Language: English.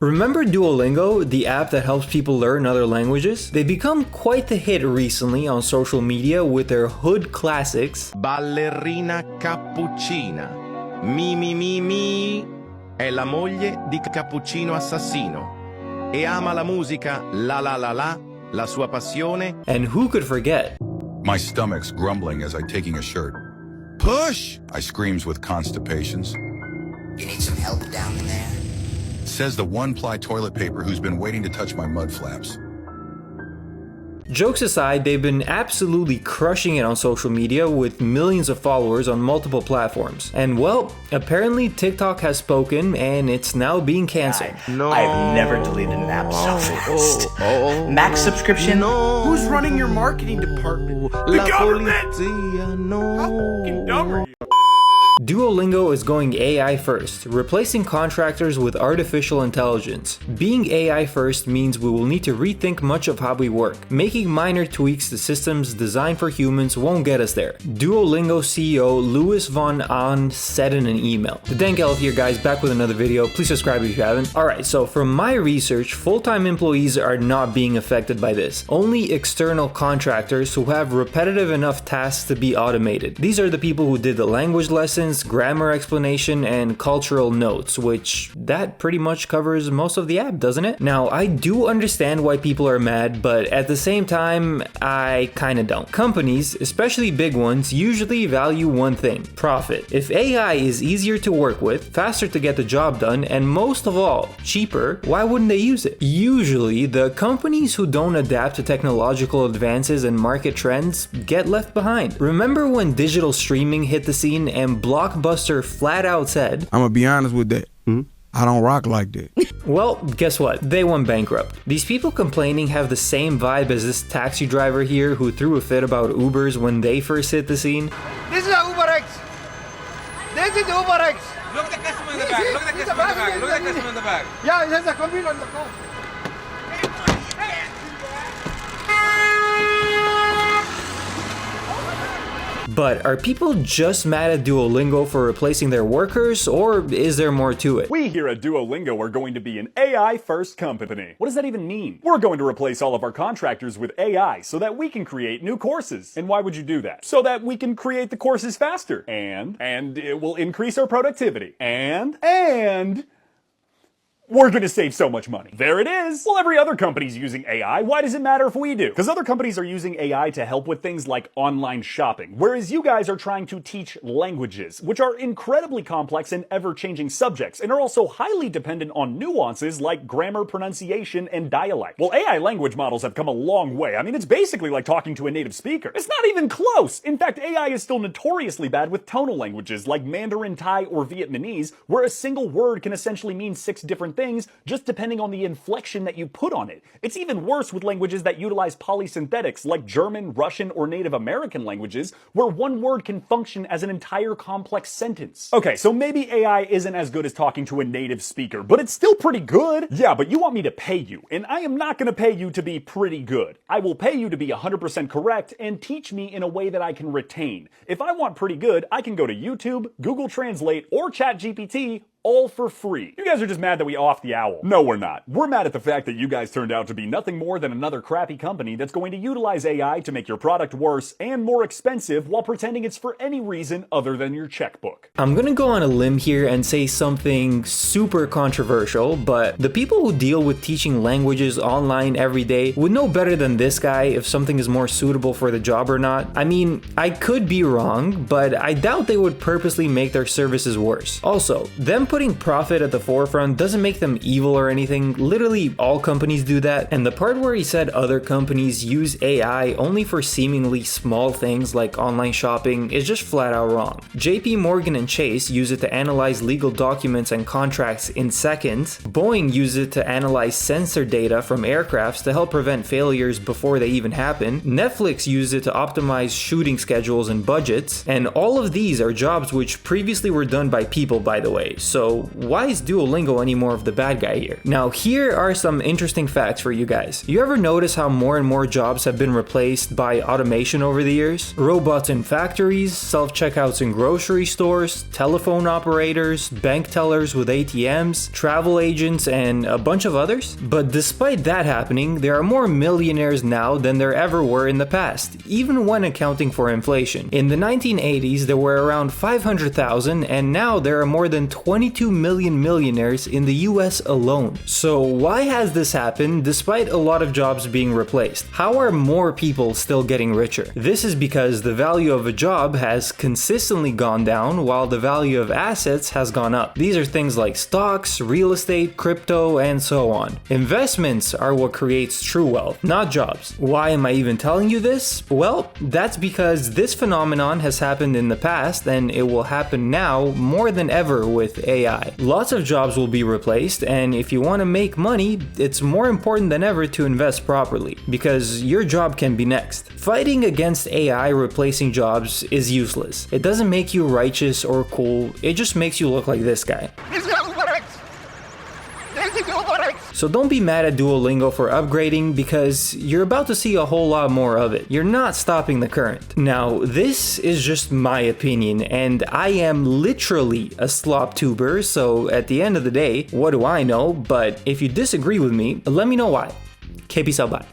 Remember Duolingo, the app that helps people learn other languages? They've become quite the hit recently on social media with their hood classics. Ballerina cappuccina. Mi mi mi mi. È la moglie di Cappuccino Assassino. E ama la musica la la la la, la sua passione. And who could forget? My stomach's grumbling as I'm taking a shirt. Push! I screams with constipations. You need some help down there? Says the one-ply toilet paper who's been waiting to touch my mud flaps. Jokes aside, they've been absolutely crushing it on social media with millions of followers on multiple platforms. And well, apparently TikTok has spoken and it's now being cancelled. No. I've never deleted an app so fast. Max subscription? Who's running your marketing department? The government! How fucking dumb are you? Duolingo is going AI first, replacing contractors with artificial intelligence. Being AI first means we will need to rethink much of how we work. Making minor tweaks to systems designed for humans won't get us there. Duolingo CEO Louis von Ahn said in an email. The Dank Elf here, guys, back with another video. Please subscribe if you haven't. Alright, so from my research, full-time employees are not being affected by this. Only external contractors who have repetitive enough tasks to be automated. These are the people who did the language lessons, grammar explanation, and cultural notes, which that pretty much covers most of the app, doesn't it? Now, I do understand why people are mad, but at the same time, I kinda don't. Companies, especially big ones, usually value one thing: profit. If AI is easier to work with, faster to get the job done, and most of all, cheaper, why wouldn't they use it? Usually, the companies who don't adapt to technological advances and market trends get left behind. Remember when digital streaming hit the scene and Blockbuster flat out said, I'm gonna be honest with that. I don't rock like that. Well, guess what? They went bankrupt. These people complaining have the same vibe as this taxi driver here who threw a fit about Ubers when they first hit the scene. This is a UberX. This is UberX. Look at the customer in the back. Look at the customer in the back. Look at the customer in the back. Yeah, there's a computer on the phone. But are people just mad at Duolingo for replacing their workers, or is there more to it? We here at Duolingo are going to be an AI-first company. What does that even mean? We're going to replace all of our contractors with AI so that we can create new courses. And why would you do that? So that we can create the courses faster. And it will increase our productivity. And we're gonna save so much money. There it is. Well, every other company's using AI. Why does it matter if we do? Because other companies are using AI to help with things like online shopping, whereas you guys are trying to teach languages, which are incredibly complex and ever-changing subjects, and are also highly dependent on nuances like grammar, pronunciation, and dialect. Well, AI language models have come a long way. I mean, it's basically like talking to a native speaker. It's not even close. In fact, AI is still notoriously bad with tonal languages like Mandarin, Thai, or Vietnamese, where a single word can essentially mean 6 different things just depending on the inflection that you put on it. It's even worse with languages that utilize polysynthetics like German, Russian, or Native American languages, where one word can function as an entire complex sentence. Okay, so maybe AI isn't as good as talking to a native speaker, but it's still pretty good. Yeah, but you want me to pay you, and I am not gonna pay you to be pretty good. I will pay you to be 100% correct and teach me in a way that I can retain. If I want pretty good, I can go to YouTube, Google Translate, or ChatGPT, all for free. You guys are just mad that we off the owl. No, we're not. We're mad at the fact that you guys turned out to be nothing more than another crappy company that's going to utilize AI to make your product worse and more expensive while pretending it's for any reason other than your checkbook. I'm gonna go on a limb here and say something super controversial, but the people who deal with teaching languages online every day would know better than this guy if something is more suitable for the job or not. I mean, I could be wrong, but I doubt they would purposely make their services worse. Also, them putting profit at the forefront doesn't make them evil or anything. Literally all companies do that. And the part where he said other companies use AI only for seemingly small things like online shopping is just flat out wrong. JP Morgan and Chase use it to analyze legal documents and contracts in seconds. Boeing uses it to analyze sensor data from aircrafts to help prevent failures before they even happen. Netflix uses it to optimize shooting schedules and budgets. And all of these are jobs which previously were done by people, by the way. So So why is Duolingo any more of the bad guy here? Now here are some interesting facts for you guys. You ever notice how more and more jobs have been replaced by automation over the years? Robots in factories, self-checkouts in grocery stores, telephone operators, bank tellers with ATMs, travel agents, and a bunch of others? But despite that happening, there are more millionaires now than there ever were in the past, even when accounting for inflation. In the 1980s, there were around 500,000, and now there are more than 22 million millionaires in the US alone. So why has this happened despite a lot of jobs being replaced? How are more people still getting richer? This is because the value of a job has consistently gone down while the value of assets has gone up. These are things like stocks, real estate, crypto, and so on. Investments are what creates true wealth, not jobs. Why am I even telling you this? Well, that's because this phenomenon has happened in the past and it will happen now more than ever with AI. Lots of jobs will be replaced, and if you want to make money, it's more important than ever to invest properly, because your job can be next. Fighting against AI replacing jobs is useless. It doesn't make you righteous or cool, it just makes you look like this guy. So don't be mad at Duolingo for upgrading, because you're about to see a whole lot more of it. You're not stopping the current. Now, this is just my opinion, and I am literally a slop tuber, so at the end of the day, what do I know? But if you disagree with me, let me know why. KP bye.